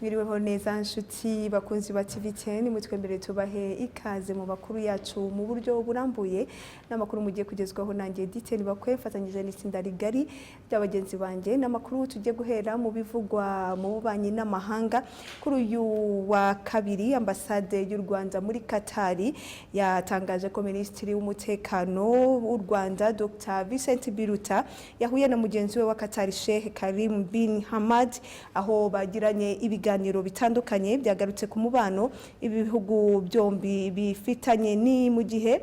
Mwiriweho neza nshuti bakunzi ba TV10 mutwembere tubahe ikaze mu makuru yacu mu buryo burambuye n'amakuru mugiye kugezwaho nanjye Detail bakwe mfatanyije n'itsinda rigari ry'abagenzi banje n'amakuru tugiye guhera mu bivugwa mu bubanyi n'amahanga kuri uyu wa kabiri ambasade y'u Rwanda muri Qatar yatangaje ko Minisitiri w'umutekano w'u Rwanda Dr Vincent Biruta yahuye na mugenzi we wa Qatar Sheikh Karim bin Hamad aho bagiranye ibiganiro bitandukanye byagarutse ku mubano ibihugu byombi bifitanye ni mu gihe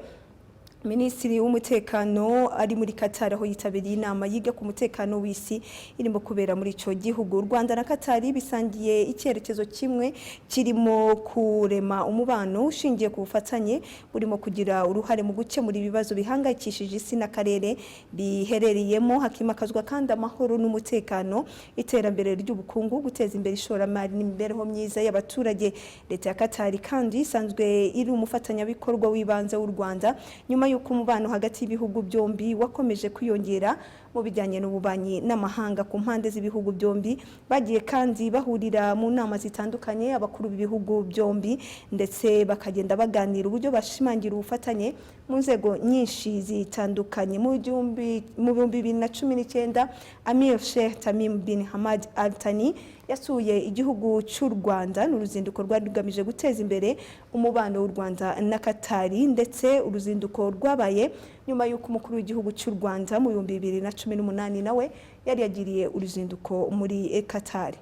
Minisitiri w'umutekano ari muri Qatar aho yitabiriye inama yiga ku mutekano w'isi irimo kubera muri ico gihugu. Rwanda na Qatar bisangiye icyerekezo kimwe kirimo kurema umubano ushingiye ku bufatanye burimo kugira uruhare mu gukemura ibibazo bihangayikishije isi n'akarere biherereyemo hakimakazwa kandi amahoro n'umutekano iterambere ry'ubukungu guteza imbere ishoramari n'imibereho myiza y'abaturage. Leta ya Qatar kandi isanzwe iri umufatanyabikorwa w'ibanze w'u Rwanda nyuma yuko umubano hagati y'ibihugu byombi wakomeje kwiyongera mu bijyanye n'ububanyi n'amahanga ku mpande z'ibihugu byombi bagiye kandi bahurira mu nama zitandukanye abakuru b'ibihugu byombi ndetse bakagenda baganira uburyo bashimangira ubufatanye mu nzego nyinshi zitandukanye. Mu 2019 Amir Sheikh Tamim bin Hamad Al Thani yasuye igihugu cy'u Rwanda n'uruzinduko rwari rugamije guteza imbere umubano w'u Rwanda na Qatar ndetse uruzinduko rwabaye nyuma y'uko umukuru w'igihugu cy'u Rwanda mu 2018 nawe yari yagiriye uruzinduko muri Qatar.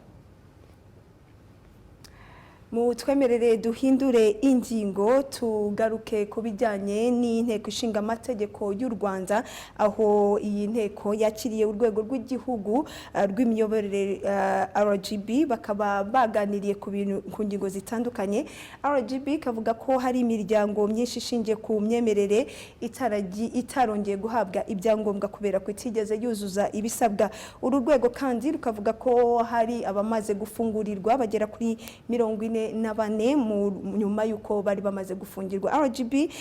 Mu twemerere duhindure ingingo tugaruke ku bijyanye n'inteko ishinga amategeko y'u Rwanda aho iyi nteko yakiriye urwego rw'igihugu rw'imiyoborere RGB bakaba baganiriye ku ngingo zitandukanye. RGB kavuga ko hari imiryango myinshi ishingiye ku myemerere itarongeye guhabwa ibyangombwa kubera ko itigeze yuzuza ibisabwa. Uru rwego kandi rukavuga ko hari abamaze gufungurirwa bagera kuri 40 n'abane nyuma yuko bari bamaze gufungirwa. RGB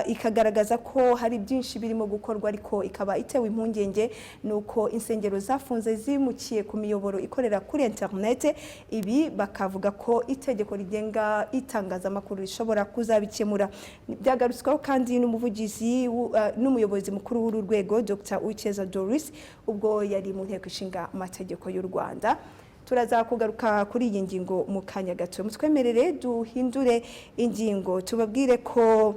ikagaragaza ko hari byinshi birimo gukorwa ariko ikaba itewe impungenge nuko insengero zafunze zimukiye ku miyoboro ikorera kuri internet. Ibi bakavuga ko itegeko rigenga itangazamakuru rishobora kuzabikemura. Byagarutsweho kandi n'umuvugizi n'umuyobozi mukuru w'uru rwego Dr Uwicyeza Doris ubwo yari mu nteko ishinga amategeko y'u Rwanda. Turaza kugaruka kuri iyi ngingo mu kanya gato. Mutwemerere duhindure ingingo tubabwire ko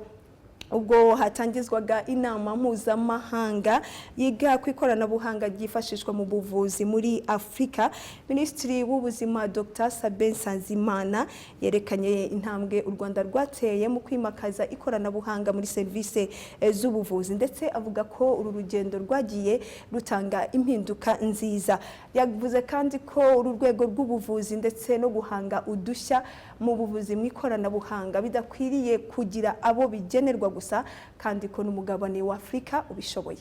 ubwo hatangizwaga inama mpuzamahanga yiga ku ikoranabuhanga ryifashishwa mu buvuzi muri Afrika, Minisitiri w'ubuzima Dr Sabin Nsanzimana yerekanye intambwe u Rwanda rwateye mu kwimakaza ikoranabuhanga muri serivisi z'ubuvuzi ndetse avuga ko uru rugendo rwagiye rutanga impinduka nziza. Yavuze kandi ko uru rwego rw'ubuvuzi ndetse no guhanga udushya mu buvuzi mu ikoranabuhanga bidakwiriye kugira abo bigenerwa gusa kandi ko n'umugabane wa Afrika ubishoboye.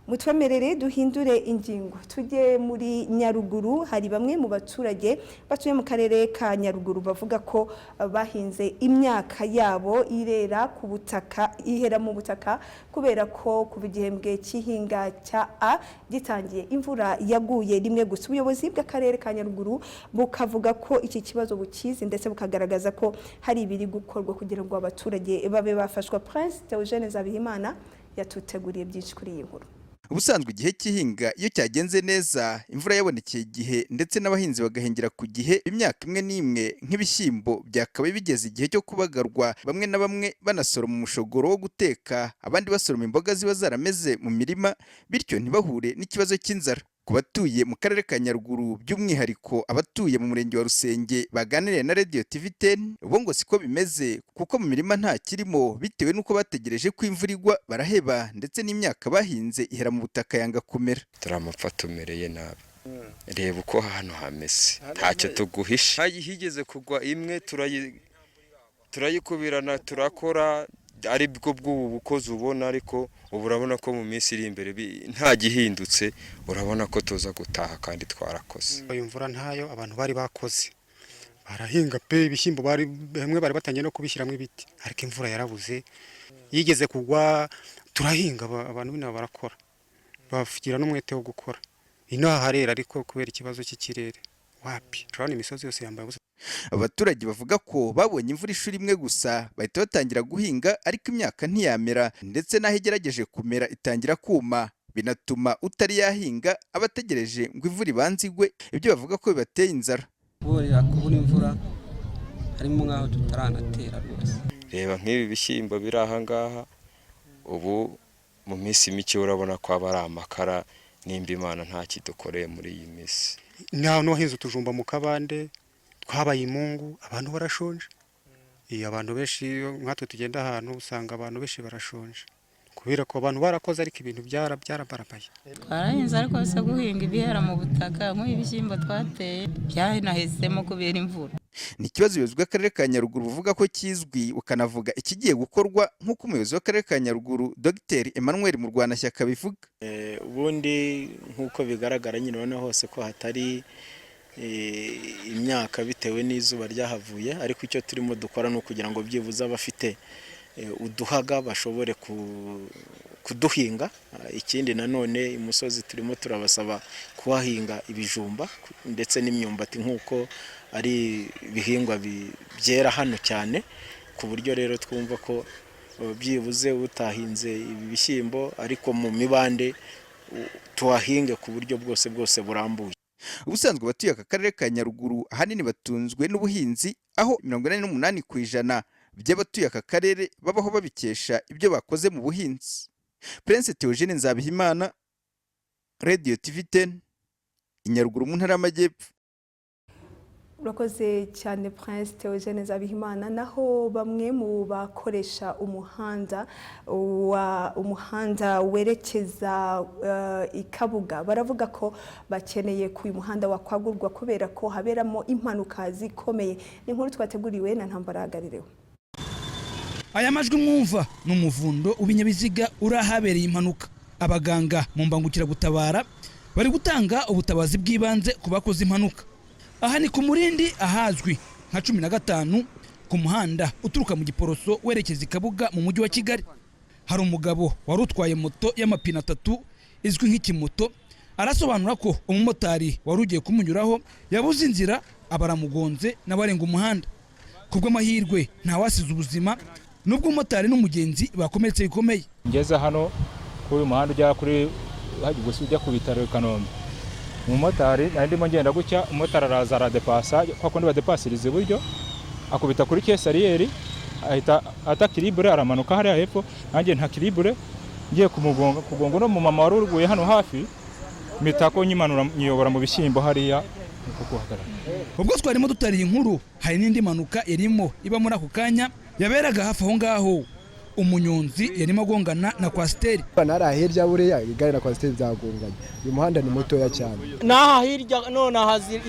Mutwemerere duhindure ingingo tujye muri Nyaruguru. Hari bamwe mu baturage batuye mu karere ka Nyaruguru bavuga ko bahinze imyaka yabo irera ku butaka ihera mu butaka kubera ko kuva igihembwe cy'ihinga cya A gitangiye imvura yaguye rimwe gusa. Ubuyobozi bw'akarere ka Nyaruguru bukavuga ko iki kibazo bukizi ndetse bukagaragaza ko hari ibiri gukorwa kugira ngo abaturage babe bafashwa. Prince Theogene Zabihimana yatuteguriye byinshi kuri iyi nkuru. Ubusanzwe igihe cy'ihinga iyo cyagenze neza imvura yabonekeye igihe ndetse n'abahinzi bagahingira ku gihe imyaka imwe n'imwe nk'ibishyimbo byakabaye bigeze igihe cyo kubagarwa, bamwe na bamwe banasoroma umushogoro wo guteka abandi basoroma imboga ziba zarameze mu mirima bityo ntibahure n'ikibazo cy'inzara. Ku batuye mu karere ka Nyaruguru by'umwihariko abatuye mu murenge wa Rusenge baganiriye na Radio TV10 ubu ngo siko bimeze kuko mu mirima nta kirimo bitewe nuko bategereje ko imvura igwa baraheba ndetse n'imyaka bahinze ihera mu butaka yanga kumera. Turamapfa tumereye nabi. Reba uko hano hameze ntacyo tuguhisha. Higeze kugwa imwe turayikubirana turakora ari bwo bw'ubu bukozi ubona ariko ubu urabona ko mu minsi iri imbere nta gihindutse urabona ko tuza gutaha kandi twarakoze. Imvura ntayo abantu bari bakoze barahinga pe ibishyimbo bari bamwe bari batangiye no kubishyiramo ibiti ariko imvura yarabuze yigeze kugwa turahinga abantu bina barakora bafugira n'umwete wo gukora. Ino harera ariko kubera ikibazo cy'ikirere wapi turabona imisozi yose yambaye ubusa. Abaturage bavuga ko babonye imvura ishuri imwe gusa bahita batangira guhinga, ariko imyaka ntiyamera ndetse n'aho igerageje kumera itangira kuma, binatuma utari yahinga abategereje ngo imvura ibanze igwe, ibyo bavuga ko bibateye inzara. Kubura imvura harimo nk'aho tutaranatera rwose. Reba nk'ibi bishyimbo biri aha ngaha, ubu mu minsi mike urabona ko aba ari amakara, nimba Imana nta kidukoreye muri iyi minsi. No hinze utujumba mu kabande twabaye imungu, abantu barashonje. Abantu benshi nkatwe tugenda ahantu usanga abantu benshi barashonje kubera ko abantu barakoze ariko ibintu byarabarabaye. Twarahinze ariko se guhinga ibihera mu butaka nk'ibishyimbo twateye byahinahisemo kubera imvura. Ni ikibazo ubuyobozi bw'akarere ka Nyaruguru buvuga ko kizwi, ukanavuga ikigiye gukorwa nk'uko umuyobozi w'akarere ka Nyaruguru Dr Emmanuel Murwanashyaka bivuga. Ubundi nk'uko bigaragara nyine urabona hose ko hatari imyaka bitewe n'izuba ryahavuye, ariko icyo turimo dukora ni ukugira ngo byibuze abafite uduhaga bashobore kuduhinga. Ikindi nanone imusozi turimo turabasaba kuhahinga ibijumba ndetse n'imyumbati nk'uko ari ibihingwa byera hano cyane, ku buryo rero twumva ko byibuze utahinze ibi bishyimbo ariko mu mibande tuhahinge ku buryo bwose burambuye. Ubusanzwe abatuye aka karere ka Nyaruguru ahanini batunzwe n'ubuhinzi, aho 88% by'abatuye aka karere babaho babikesha ibyo bakoze mu buhinzi. Prince Theogene Nzabihimana, Radio TV10, Nyaruguru mu ntara y'Amajyepfo. Urakoze cyane Prince Theogene Nzabihimana. Naho bamwe mu bakoresha umuhanda werekeza Ikabuga baravuga ko bakeneye ku uyu muhanda wakwagurwa kubera ko haberamo impanuka zikomeye. Ni inkuru twateguriwe na Ntambaragaririwe. Aya majwi mwumva n'umuvundo ubinyabiziga urahabereye impanuka. Abaganga mu mbangukira gutabara bari gutanga ubutabazi bw'ibanze ku bakoze impanuka. Aha ni ku Murindi ahazwi nka 15 ku muhanda uturuka mu Giporoso werekeza Ikabuga mu mujyi wa Kigali. Hari umugabo wari utwaye moto y'amapine 3 izwi nk'ikimoto, arasobanura ko umumotari wari ugiye kumunyuraho yabuze inzira abaramugonze n'abarenga umuhanda. Kubw'amahirwe nta wasize ubuzima, nubwo umumotari n'umugenzi bakomeretse bikomeye. Ngeze hano kuri umuhanda ujya kuri ujya ku bitaro Kanombe. Umumotari ndimo ngenda gucya, umumotari araza aradepasa kwa kundi badepasirize buryo akubita kuri kesariyeri, ahita atakiribure aramanuka hariya hepfo, nanjye nta kiribure ngiye kugonga no mu mama wari uruguye hano hafi, mitako nyimanura nyiyobora mu bishyimbo hariya kuko hagarara. Ubwo twarimo dutariye inkuru, hari n'indi manuka irimo iba muri ako kanya yaberaga hafi aho ngaho. Umunyonzi yarimo agongana na kwasiteri. Nara hirya buriya igare na kwasiteri byagonganye. Uyu muhanda ni mutoya cyane. Naha hirya none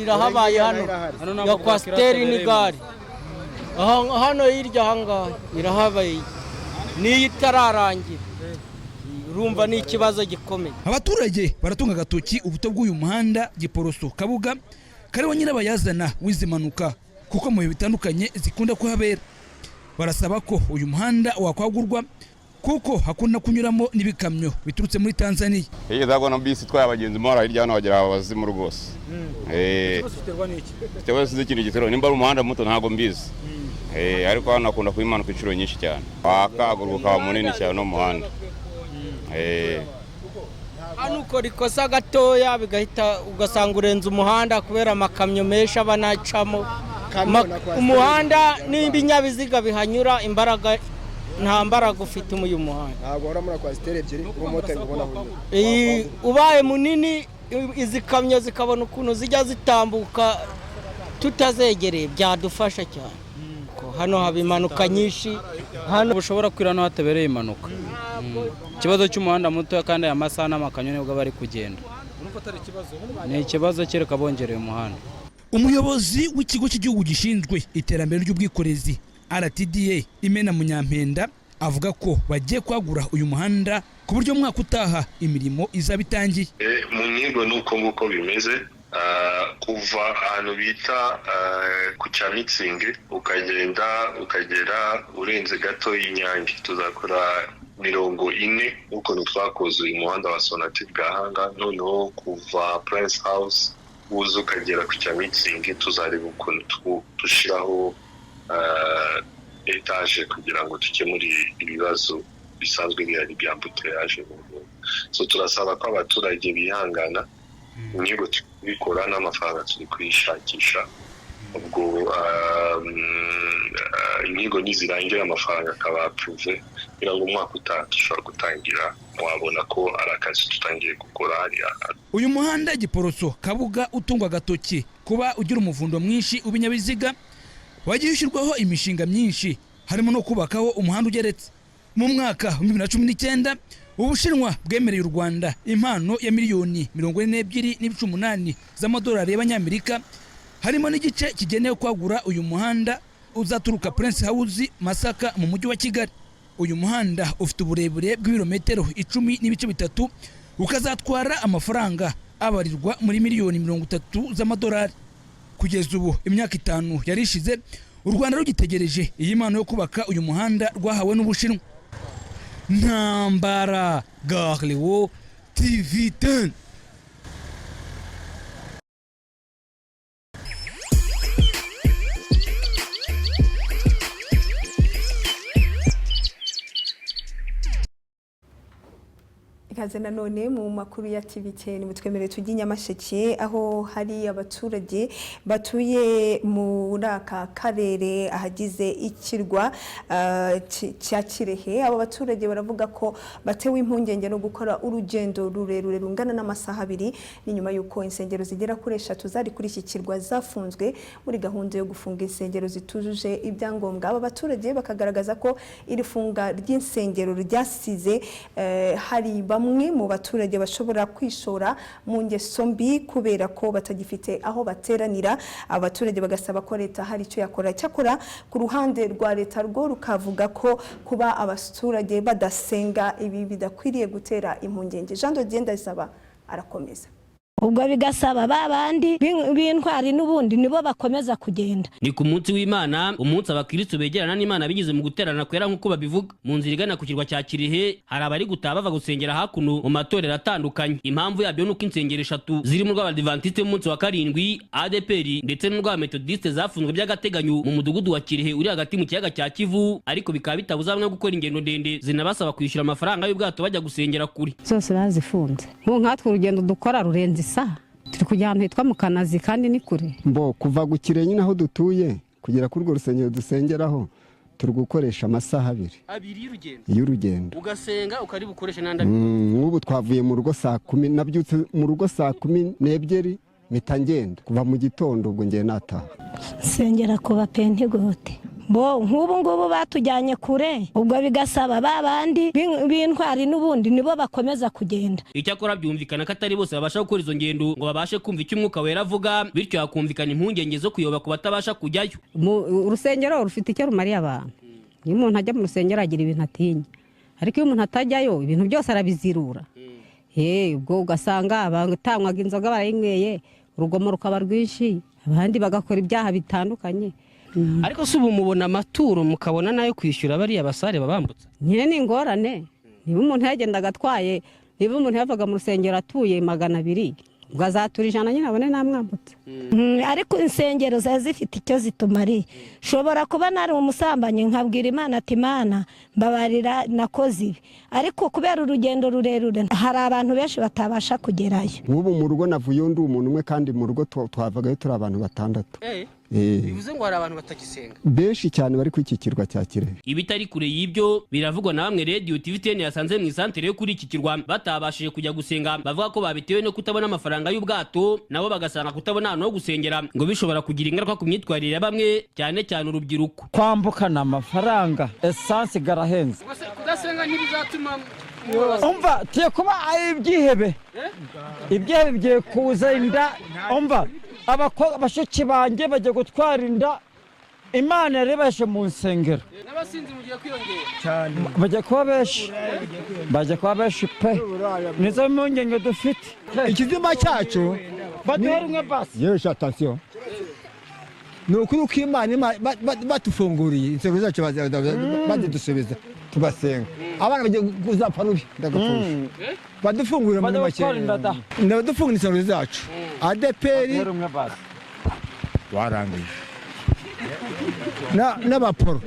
irahabaye hano ya kwasiteri ni gare. Hano hirya hanga irahabaye. Ni itararangira. Urumva ni ikibazo gikomeye. Abaturage baratunga agatoki ubuto bw'uyu muhanda Giporoso Kabuga kariho nyirabayazana w'izimanuka kuko mu bihe bitandukanye zikunda kuhabera. Barasaba ko uyu muhanda wakwagurwa kuko hakunda kunyuramo n'ibikamyo biturutse muri Tanzania. Ndabona bisi twaye abagenzi mu hirya hano bagera abazimu rwose. Cyangwa se ikindi gitero nimba ari umuhanda muto ntago mbizi. Ariko hano akunda kuyimanuka inshuro nyinshi cyane. Wakagurwa ukaba munini cyane no muhanda. Hano ukora ikosa gatoya bigahita ugasanga urenze umuhanda kubera amakamyo menshi abanacamo. Umuhanda n'ibinyabiziga bihanyura imbaraga nta mbaraga ufite uyu muhanda. Ntabwo hora muri kwasiteri ebyiri umumotari ubona aho. Ubaye munini izi kamyo zikabona ukuntu zijya zitambuka tutazegereye byadufasha cyane. Hano haba impanuka nyinshi, hano bushobora kwirana hatabereye impanuka. Ikibazo cy'umuhanda muto kandi aya masaha n'amakamyo nibwo bari kugenda. Ni ikibazo kereka bongereye umuhanda. Umuyobozi w'ikigo cy'igihugu gishinzwe iterambere ry'ubwikorezi RTDA Imena Munyampenda avuga ko bagiye kwagura uyu muhanda ku buryo mwaka utaha imirimo izabitangiye. Mu nyigo nuko nguko bimeze, kuva ahantu bita ku Cyamitsingi ukagera urenze gato y'Inyange tuzakora 40 uko twakoze uyu muhanda wa Sonatube Gahanga, noneho kuva Prince House uza ukagera ku cya Mitsingi tuzareba ukuntu dushiraho etaje kugira ngo tukemure ibibazo bisanzwe bihari bya ambuteyage. So turasaba ko abaturage bihangana, inyigo tubikora n'amafaranga turi kwishakisha, ubwo inyigo nizirangira amafaranga akaba approve kugira ngo umwaka utaha dushobora gutangira, wabona ko ari akazi tutangiye gukora hariya. Uyu muhanda Giporoso Kabuga utungwa agatoki kuba ugira umuvundo mwinshi w'ibinyabiziga wagiye ushyirwaho imishinga myinshi, harimo no kubakaho umuhanda ugeretse. Mu mwaka wa 2019 Ubushinwa bwemereye u Rwanda impano ya miliyoni 42.8 z'amadolari y'abanyamerika, harimo n'igice kigenewe kwagura uyu muhanda uzaturuka Prince House Masaka mu mujyi wa Kigali. Uyu muhanda ufite uburebure bw'ibirometero 10.3 ukazatwara amafaranga abarirwa muri miliyoni 30 z'amadolari. Kugeza ubu imyaka 5 yarishize u Rwanda rugitegereje iyi mpano yo kubaka uyu muhanda rwahawe n'Ubushinwa. Ntambara Garlewo TV10. Ikaze nanone mu makuru ya TV10 mutwemerere tujye Nyamasheke, aho hari abaturage batuye muri aka karere ahagize ikirwa cya Kirehe. Abo baturage baravuga ko batewe impungenge no gukora urugendo rurerure rungana n'amasaha 2 n'inyuma yuko insengero zigera kuri 3 zari kuri iki kirwa zafunzwe muri gahunda yo gufunga insengero zitujuje ibyangombwa. Aba baturage bakagaragaza ko iri funga ry'insengero ryasize hari bamwe mu baturage bashobora kwishora mu ngeso mbi kubera ko batagifite aho bateranira. Abaturage bagasaba ko leta hari icyo yakora. Cyakora ku ruhande rwa leta rwo rukavuga ko kuba abaturage badasenga ibi bidakwiriye gutera impungenge. Jean de Dieu Ndayisaba arakomeza. Ubwo bigasaba babandi b'intwari n'ubundi nibo bakomeza kugenda. Ni ku munsi w'Imana, umunsi abakristo begerana n'Imana bigize mu guterana kwera nk'uko babivuga. Mu nzira igana ku kirwa cya Kirehe hari abari gutaha bava gusengera hakuno mu matorero atandukanye. Impamvu yabyo nuko insengero 3 ziri mu rw'Abadventiste mu munsi wa 7 ADPR ndetse n'urwa Methodiste zafunzwe by'agateganyo mu mudugudu wa Kirehe uri hagati mu kiyaga cya Kivu, ariko bikaba bitabuza bamwe gukora ingendo ndende zinabasaba kwishyura amafaranga y'ubwato bajya gusengera kuri. Zose bazifunze. Mu nkatwe urugendo dukora rurenze turi kujya ahantu hitwa mu Kanazi kandi ni kure. Mbo kuva gukire nyine aho dutuye kugera kuri urwo rusengero dusengeraho turi gukoresha amasaha 2 y'urugendo. Ugasenga ukari bukoresha nanda. Ubu twavuye mu rugo saa 10, nabyutse mu rugo saa 12 mpita ngenda kuva mu gitondo ubwo ngiye nataha. Sengera ko Pentegote. Bo nk'ubu ngubu batujyanye kure, ubwo bigasaba babandi b'intwari n'ubundi nibo bakomeza kugenda. Icyakora byumvikana ko atari bose babasha gukora izo ngendo ngo babashe kumva icyo umwuka wera avuga, bityo hakumvikana impungenge zo kuyoba ku batabasha kujyayo. Urusengero rufite icyo rumariye abantu. Iyo umuntu ajya mu rusengero agira ibintu atinya, ariko iyo umuntu atajyayo ibintu byose arabizirura. Ubwo ugasanga abatanywaga inzoga barayinyweye, urugomo rukaba rwinshi, abandi bagakora ibyaha bitandukanye. Ariko si ubu mubona amaturo mukabona nayo kwishyura bari abasare babambutsa. Nyine ni ingorane. Niba umuntu yagendaga atwaye, niba umuntu yavaga mu rusengero atuye 200, ubwo azatura 100 nyine abone namwambutsa. Ariko insengero zifite icyo zitumariye. Shobora kuba nari umusambanyi nkabwira Imana ati Imana mbabarira nakoze ibi, ariko kubera urugendo rurerure hari abantu benshi batabasha kugerayo. Ubu mu rugo navuye ndi umuntu umwe kandi mu rugo twavagayo turi abantu 6. Bivuze ngo hari abantu batagisenga benshi cyane bari kwikikirwa cya Kirehe. Ibitari kure y'ibyo biravugwa na bamwe Radio TV10 yasanze mu isantere yo kuri iki kirwa batabashije kujya gusenga, bavuga ko babitewe no kutabona amafaranga y'ubwato, nabo bagasanga kutabona ahantu ho gusengera ngo bishobora kugira ingaruka ku myitwarire ya bamwe, cyane cyane urubyiruko. Kwambukana amafaranga, essence garahenze. Kudasenga ntibizatuma umva tiye kuba ibyihebe bigiye kuza inda. Umva abakobwa bashiki banjye bajya gutwara inda, Imana yarebeshe mu nsengero. N'abasinzi mugiye kwiyongera cyane, bajya kuba benshi pe. Nizo mpungenge dufite. Ikizima cyacu baduhere umwe basi. Yewe attention. Nukuri uko Imana batufunguriye insengero zacu bazidusubiza tugasenga, abana bagiye kuzapfa rubi ndagapfusha. Badufungurira muri make, ndabadufungura insengero zacu adeperi warangije n'abaporo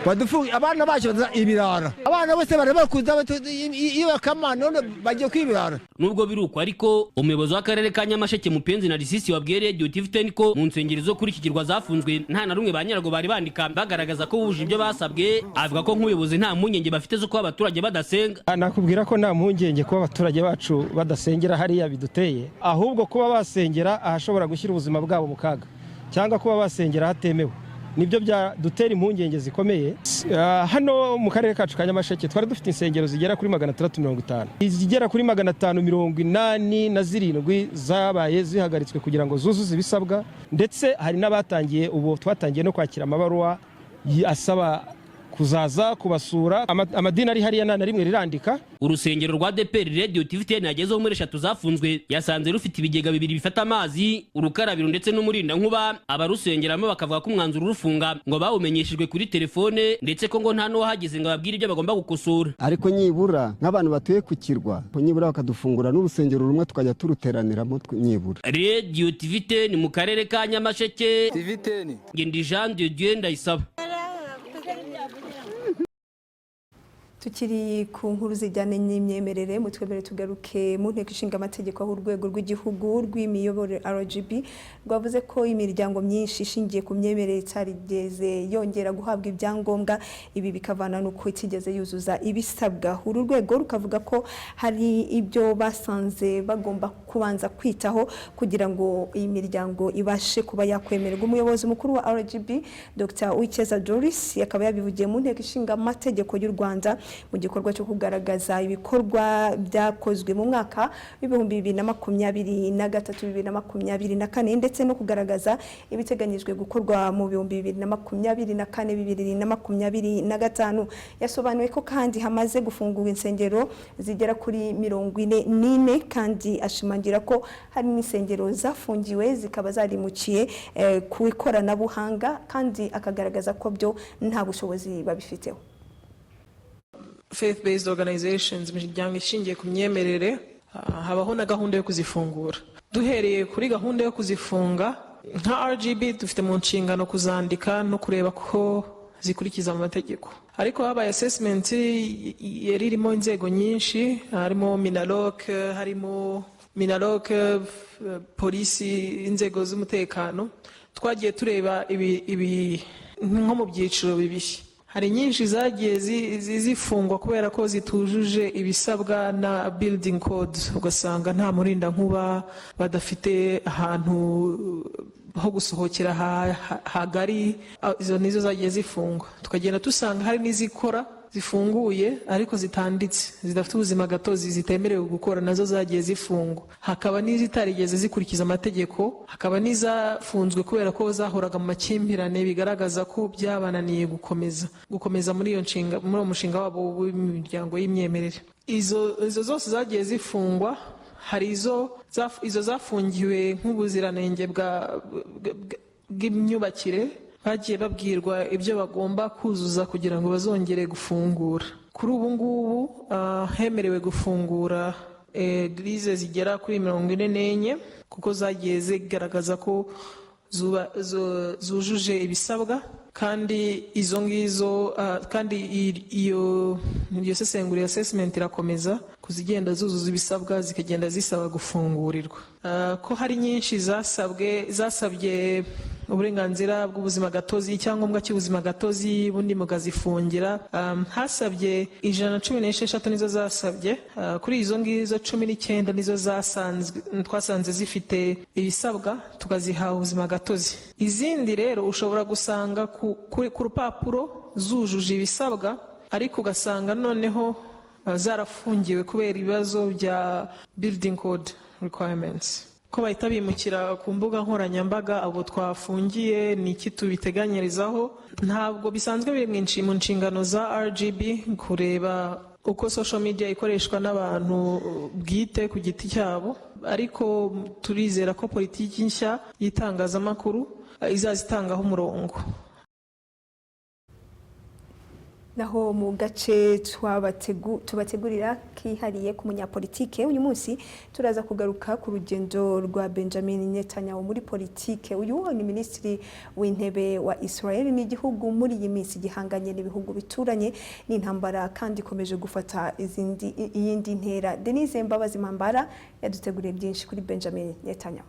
badufunga abana bacu ibirara abana bose bareba kuza iyo bakama none bagiye kwibirara. Nubwo biruko ariko umuyobozi w'akarere ka Nyamasheke Mupenzi Narcisse wabwiye Radio TV10 ko mu nsengero zo kuri iki kirwa zafunzwe nta na rumwe ba nyirago bari bandika bagaragaza ko buje ibyo basabwe. Avuga ko nk'ubuyobozi nta mpungenge bafite zo kuba abaturage badasenga. Nakubwira ko nta mpungenge kuba abaturage bacu badasengera hariya biduteye, ahubwo kuba basengera ahashobora gushyira ubuzima bwabo mu kaga cyangwa kuba basengera hatemewe nibyo byadutera impungenge zikomeye. Hano mu karere kacu ka Nyamasheke twari dufite insengero zigera kuri 650, izigera kuri 587 zabaye zihagaritswe kugira ngo zuzuze ibisabwa, ndetse hari n'abatangiye ubu twatangiye no kwakira amabaruwa asaba kuzaza kubasura. Amadini ari hariya na rimwe rirandika. Urusengero rwa DPR Radio TV10 yagezeho muri 3 zafunzwe yasanze rufite ibigega bibiri bifata amazi, urukarabiro ndetse n'umurinda nkuba. Abarusengeramo bakavuga ko umwanzuro urufunga ngo bawumenyeshejwe kuri telefone, ndetse ko ngo nta no hageze ngo babwire ibyo bagomba gukosora. Ariko nyibura nk'abantu batuye ku kirwa nyibura bakadufungura n'urusengero rumwe tukajya turuteraniramo nyibura. Radio TV10 mu karere ka Nyamasheke. TV10 Ngendi Jean de Dieu Ndayisaba. Tukiri ku nkuru zijyanye n'imyemerere mutwebere tugaruke mu nteko ishinga amategeko aho urwego rw'igihugu rw'imiyoborere RGB rwavuze ko imiryango myinshi ishingiye ku myemerere itarigeze yongera guhabwa ibyangombwa, ibi bikavana nuko itigeze yuzuza ibisabwa. Uru rwego rukavuga ko hari ibyo basanze bagomba kubanza kwitaho kugira ngo iyi miryango ibashe kuba yakwemererwa. Umuyobozi mukuru wa RGB Dr. Uwicyeza Doris yakaba yabivugiye mu nteko ishinga amategeko y'u Rwanda mu gikorwa cyo kugaragaza ibikorwa byakozwe mu mwaka w'2023-2024 ndetse no kugaragaza ibiteganyijwe gukorwa mu 2024-2025. Yasobanuye ko kandi hamaze gufungura insengero zigera kuri 44 kandi ashimangira ko hari n'insengero zafungiwe zikaba zarimukiye ku ikoranabuhanga, kandi akagaragaza ko byo nta bushobozi babifiteho. Faith-based organizations imiryango ishingiye ku myemerere habaho na gahunda yo kuzifungura. Duhereye kuri gahunda yo kuzifunga nka RGB dufite mu nshingano kuzandika no kureba ko zikurikiza amategeko, ariko habaye assessment yari irimo inzego nyinshi, harimo Minaloc, polisi, inzego z'umutekano. Twagiye tureba ibi nko mu byiciro bibiri. Hari nyinshi zagiye zifungwa kubera ko zitujuje ibisabwa na building code, ugasanga nta murinda nkuba, badafite ahantu ho gusohokera hagari. Izo nizo zagiye zifungwa. Tukagenda tusanga hari n'izikora zifunguye ariko zitanditse, zidafite ubuzima gatozi, zitemerewe gukora, nazo zagiye zifungwa. Hakaba n'izitarigeze zikurikiza amategeko, hakaba n'izafunzwe kubera ko zahoraga mu makimbirane, bigaragaza ko byabananiye gukomeza muri iyo nshinga, muri uwo mushinga wabo w'imiryango y'imyemerere. Izo zose zagiye zifungwa. Hari izo zafungiwe nk'ubuziranenge bw'imyubakire, bagiye babwirwa ibyo bagomba kuzuza kugira ngo bazongere gufungura. Kuri ubu ngubu hemerewe gufungura eglise zigera kuri 44 kuko zagiye zigaragaza ko zujuje ibisabwa, kandi izo ngizo kandi iyo sesengura assessment irakomeza kuzigenda zuzuza ibisabwa zikagenda zisaba gufungurirwa. Ko hari nyinshi zasabye uburenganzira bw'ubuzima gatozi, icyangombwa cy'ubuzima gatozi, bundi mugazifungira. Hasabye 116 nizo zasabye. Kuri izo ngizo 19 nizo twasanze zifite ibisabwa tukaziha ubuzima gatozi. Izindi rero ushobora gusanga ku rupapuro zujuje ibisabwa, ariko ugasanga noneho zarafungiwe kubera ibibazo bya building code requirements, ko bahita bimukira ku mbuga nkoranyambaga. Abo twafungiye ni iki tubiteganyirizaho? Ntabwo bisanzwe biri mu nshingano za RGB kureba uko social media ikoreshwa n'abantu bwite ku giti cyabo, ariko turizera ko politiki nshya y'itangazamakuru izazitangaho umurongo. naho mu gace tubategurira kihariye ku munyapolitike uyu munsi turaza kugaruka ku rugendo rwa Benjamin Netanyahu muri politike. Uyu ni minisitiri w'intebe wa Israel n'igihugu muri iyi minsi gihanganye n'ibihugu bituranye n'intambara kandi ikomeje gufata iyindi ntera. Denise Mbabazi Mambara yaduteguriye byinshi kuri Benjamin Netanyahu.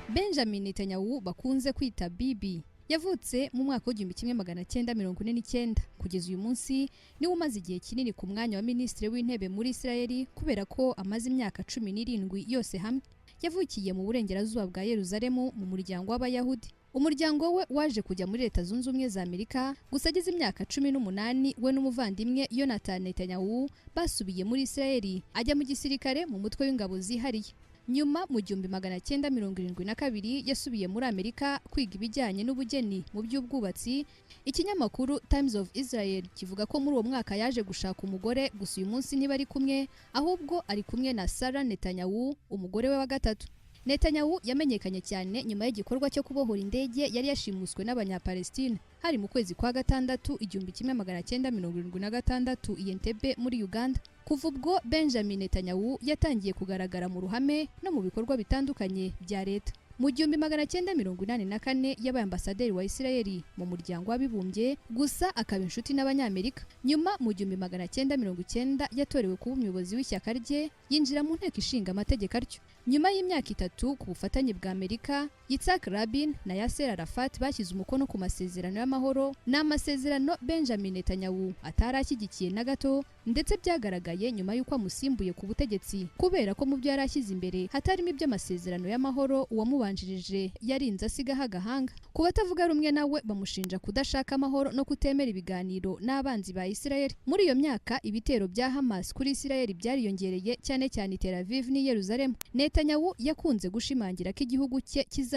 Benjamin Netanyahu bakunze kwita Bibi yavutse mu mwaka w'1949 kugeza uyu munsi niwe umaze igihe kinini ku mwanya wa minisitiri w'intebe muri Israel kubera ko amaze imyaka 17 yose hamwe. Yavukiye mu burengerazuba bwa Yerusalemu mu muryango w'Abayahudi. Umuryango we waje kujya muri Leta Zunze Ubumwe za Amerika gusa agize imyaka 18 we n'umuvandimwe Jonathan Netanyahu basubiye muri Israel ajya mu gisirikare mu mutwe w'ingabo zihariye. Nyuma mu 1972 yasubiye muri Amerika kwiga ibijyanye n'ubugeni mu by'ubwubatsi. Ikinyamakuru Times of Israel kivuga ko muri uwo mwaka yaje gushaka umugore gusa uyu munsi ntibari kumwe ahubwo ari kumwe na Sarah Netanyahu umugore we wa gatatu. Netanyahu yamenyekanye cyane nyuma y'igikorwa cyo kubohora indege yari yashimuswe n'abanyapalestina hari mu kwezi kwa gatandatu 1976 i Entebbe muri Uganda. Kuva ubwo Benjamin Netanyahu yatangiye kugaragara mu ruhame no mu bikorwa bitandukanye bya leta. Mu 1984 yabaye ambasaderi wa Israel mu muryango w'abibumbye gusa akaba inshuti n'abanyamerika. Nyuma mu 1990 yatorewe kuba umuyobozi w'ishyaka rye yinjira mu nteko ishinga amategeko aryo. Nyuma y'imyaka 3 ku bufatanye bwa Amerika, Yitzhak Rabin na Yasser Arafat bashyize umukono ku masezerano y'amahoro n'amasezerano Benjamin Netanyahu atarashyigikiye na gato ndetse byagaragaye nyuma y'uko amusimbuye ku butegetsi kubera ko mu byo yarashyize imbere hatarimo iby'amasezerano y'amahoro uwamubanjirije yarinze asigaho agahanga. Ku batavuga rumwe nawe bamushinja kudashaka amahoro no kutemera ibiganiro n'abanzi ba Israel. Muri iyo myaka ibitero bya Hamas kuri Israel byariyongereye cyane cyane i Tel Aviv ni Yerusalemu. Netanyahu yakunze gushimangira ko igihugu cye kizajya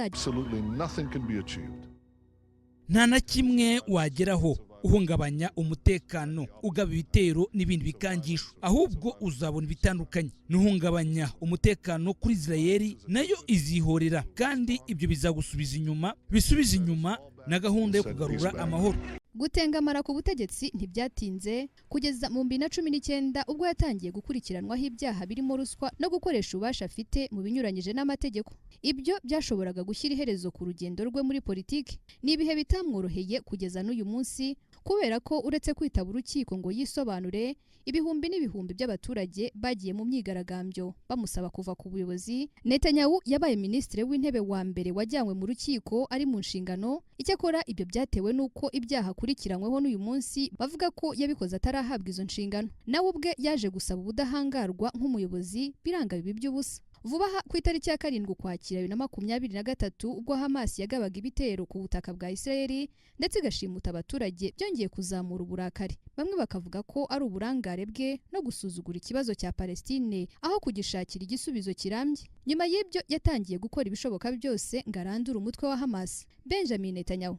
nta na kimwe wageraho uhungabanya umutekano ugaba ibitero n'ibindi bikangisho ahubwo uzabona ibitandukanye. Nuhungabanya umutekano kuri Israel nayo izihorera kandi ibyo bizagusubiza inyuma bisubiza inyuma na gahunda yo kugarura amahoro. Gutengamara ku butegetsi ntibyatinze kugeza mu 2019 ubwo yatangiye gukurikiranwaho ibyaha birimo ruswa no gukoresha ububasha afite mu binyuranyije n'amategeko. Ibyo byashoboraga gushyira iherezo ku rugendo rwe muri politiki. Ni ibihe bitamworoheye kugeza n'uyu munsi kubera ko uretse kwitaba urukiko ngo yisobanure, ibihumbi n'ibihumbi by'abaturage bagiye mu myigaragambyo bamusaba kuva ku buyobozi. Netanyahu yabaye minisitiri w'intebe wa mbere wajyanywe mu rukiko ari mu nshingano. Icyakora ibyo byatewe n'uko ibyaha akurikiranyweho n'uyu munsi bavuga ko yabikoze atarahabwa izo nshingano. Nawe ubwe yaje gusaba ubudahangarwa nk'umuyobozi biranga bibi by'ubusa. Vuba aha ku itariki ya 7 Ukwakira 2023 ubwo Hamas yagabaga ibitero ku butaka bwa Israel ndetse igashimuta abaturage byongeye kuzamura uburakari. Bamwe bakavuga ko ari uburangare bwe no gusuzugura ikibazo cya Palestine aho kugishakira igisubizo kirambye. Nyuma y'ibyo yatangiye gukora ibishoboka byose ngarandura umutwe wa Hamas. Benjamin Netanyahu: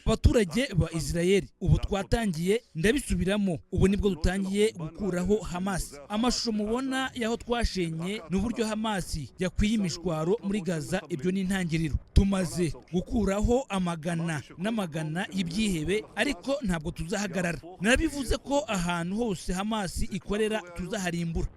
abaturage ba Israel ubu twatangiye ndabisubiramo ubu nibwo dutangiye gukuraho Hamas. Amashusho mubona yaho twashenye n'uburyo Hamas yakwiye imishwaro muri Gaza, ibyo ni intangiriro. Tumaze gukuraho amagana n'amagana y'ibyihebe ariko ntabwo tuzahagarara. Narabivuze ko ahantu hose Hamas ikorera tuzaharimbura.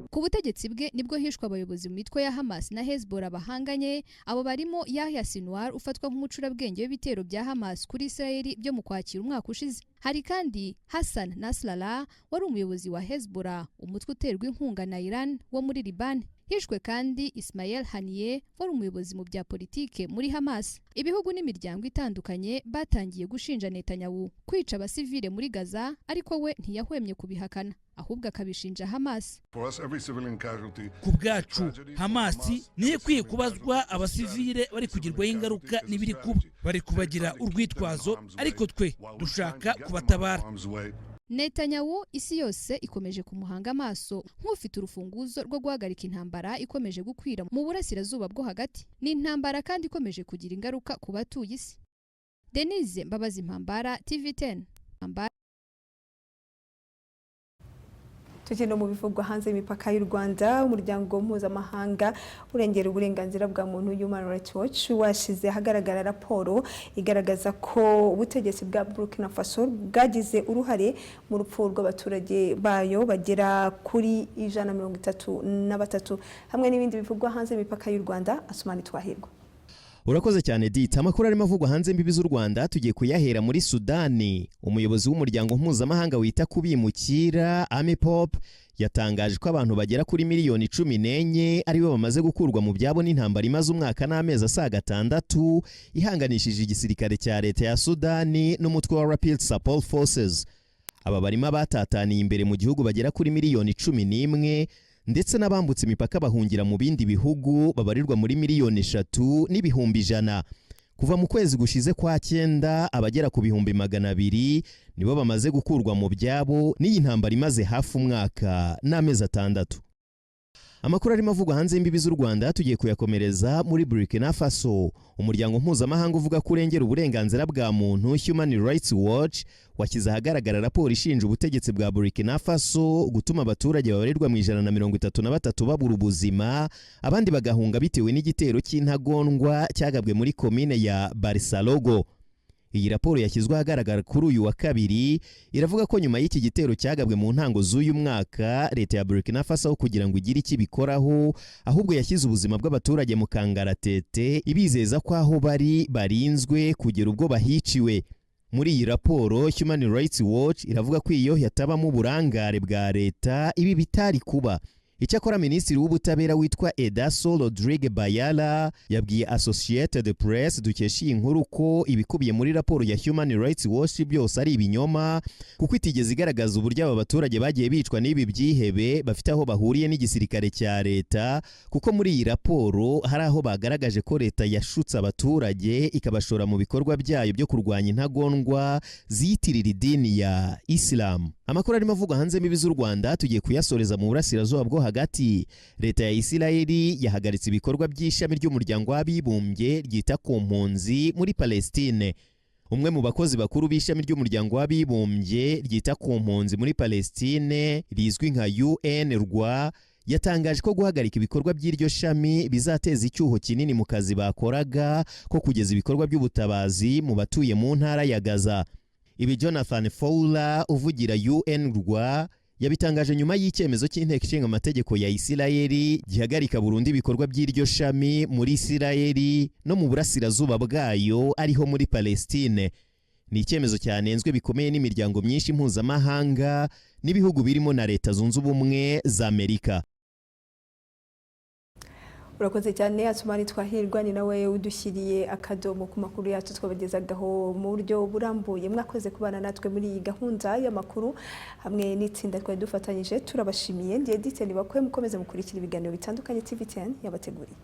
Ku butegetsi bwe nibwo hishwe abayobozi mu mitwe ya Hamas na Hezbollah bahanganye. Abo barimo Yahya Sinwar ufatwa nk'umucurabwenge w'ibitero bya Hamas kuri Israel byo mu Kwakira umwaka ushize. Hari kandi Hassan Nasrallah wari umuyobozi wa Hezbollah, umutwe uterwa inkunga na Iran wo muri Liban. Hishwe kandi Ismail Haniyeh wari umuyobozi mu bya politike muri Hamas. Ibihugu n'imiryango itandukanye batangiye gushinja Netanyahu kwica abasivile muri Gaza, ariko we ntiyahwemye kubihakana ahubwo akabishinja Hamas. Ku bwacu Hamas niyo ikwiye kubazwa abasivile bari kugirwaho ingaruka n'ibiri kuba, bari kubagira urwitwazo, ariko twe dushaka kubatabara. Netanyahu isi yose ikomeje kumuhanga amaso nk'ufite urufunguzo rwo guhagarika intambara ikomeje gukwira mu burasirazuba bwo hagati. Ni intambara kandi ikomeje kugira ingaruka ku batuye isi. Denise Mbabazi Mpambara, TV10. Tukino mu bivugwa hanze imipaka y'u Rwanda umuryango mpuzamahanga urengera uburenganzira bwa muntu Human Rights Watch washize hagaragara raporo igaragaza ko ubutegetsi bwa Burkina Faso bwagize uruhare mu rupfu rw'abaturage bayo bagera kuri 133 hamwe n'ibindi bivugwa hanze imipaka y'u Rwanda. Asumani Twahirwa. Urakoze cyane Dita. Amakuru arimo avugwa hanze imbibi z'u Rwanda tugiye kuyahera muri Sudani. Umuyobozi w'umuryango mpuzamahanga wita kubimukira AMIPOP yatangaje ko abantu bagera kuri miliyoni 14 aribo bamaze gukurwa mu byabo n'intambara imaze umwaka n'amezi asaga 6 ihanganishije igisirikare cya leta ya Sudani n'umutwe wa Rapid Support Forces. Aba barimo abatataniye imbere mu gihugu bagera kuri miliyoni 11 ndetse n'abambutse imipaka bahungira mu bindi bihugu babarirwa muri miliyoni 3 n'ibihumbi 100. Kuva mu kwezi gushize kwa 9 abagera ku bihumbi 200 nibo bamaze gukurwa mu byabo n'iyi ntambara imaze hafi umwaka n'amezi 6. Amakuru arimo avugwa hanze imbibi z'u Rwanda tugiye kuyakomereza muri Burkina Faso. Umuryango mpuzamahanga uvuga kurengera uburenganzira bwa muntu Human Rights Watch wakiza hagaragara raporo ishinja ubutegetsi bwa Burkina Faso gutuma abaturage babarirwa mu 133 babura ubuzima abandi bagahunga bitewe n'igitero cy'intagondwa cyagabwe muri komine ya Barisalogo. Iyi raporo yashyizwe ahagaragara kuri uyu wa kabiri iravuga ko nyuma y'iki gitero cyagabwe mu ntango z'uyu mwaka leta ya Burkina Faso kugira ngo igire iki bikoraho ahubwo yashyize ubuzima bw'abaturage mu kangaratete ibizeza ko aho bari barinzwe kugera ubwo bahiciwe. Muri iyi raporo Human Rights Watch iravuga ko iyo yatabamo uburangare bwa leta ibi bitari kuba. Icyakora Minisitiri w'Ubutabera witwa Edaso Rodrigue Bayala yabwiye Associated Press dukesha iyi nkuru ko ibikubiye muri raporo ya Human Rights Watch byose ari ibinyoma kuko itigeze igaragaza uburyo aba baturage bagiye bicwa n'ibi byihebe bafite aho bahuriye n'igisirikare cya leta kuko muri iyi raporo hari aho bagaragaje ko leta yashutse abaturage ikabashora mu bikorwa byayo byo kurwanya intagondwa ziyitirira idini ya Islam. Amakuru arimo avugwa hanze imbibi z'u Rwanda tugiye kuyasoreza mu burasirazuba bwo hagati. Leta ya Isirayeli yahagaritse ibikorwa by'ishami ry'umuryango w'abibumbye ryita ku mpunzi muri Palestine. Umwe mu bakozi bakuru b'ishami ry'umuryango w'abibumbye ryita ku mpunzi muri Palestine rizwi nka UNRWA yatangaje ko guhagarika ibikorwa by'iryo shami bizateza icyuho kinini mu kazi bakoraga ko kugeza ibikorwa by'ubutabazi mu batuye mu ntara ya Gaza. Ibi Jonathan Fowler uvugira UNRWA yabitangaje nyuma y'icyemezo cy'inteko ishinga amategeko ya Isirayeli gihagarika burundu ibikorwa by'iryo shami muri Isirayeli no mu burasirazuba bwayo ariho muri Palestine. Ni icyemezo cyanenzwe bikomeye n'imiryango myinshi mpuzamahanga n'ibihugu birimo na Leta Zunze Ubumwe za Amerika. Urakoze cyane Asumani Twahirwa ni nawe udushyiriye akadomo ku makuru yacu twabagezagaho mu buryo burambuye. Mwakoze kubana natwe muri iyi gahunda y'amakuru hamwe n'itsinda twari dufatanyije. Turabashimiye. Ndiye Edith Nibakwe mukomeze mukurikira ibiganiro bitandukanye TV10 yabateguriye.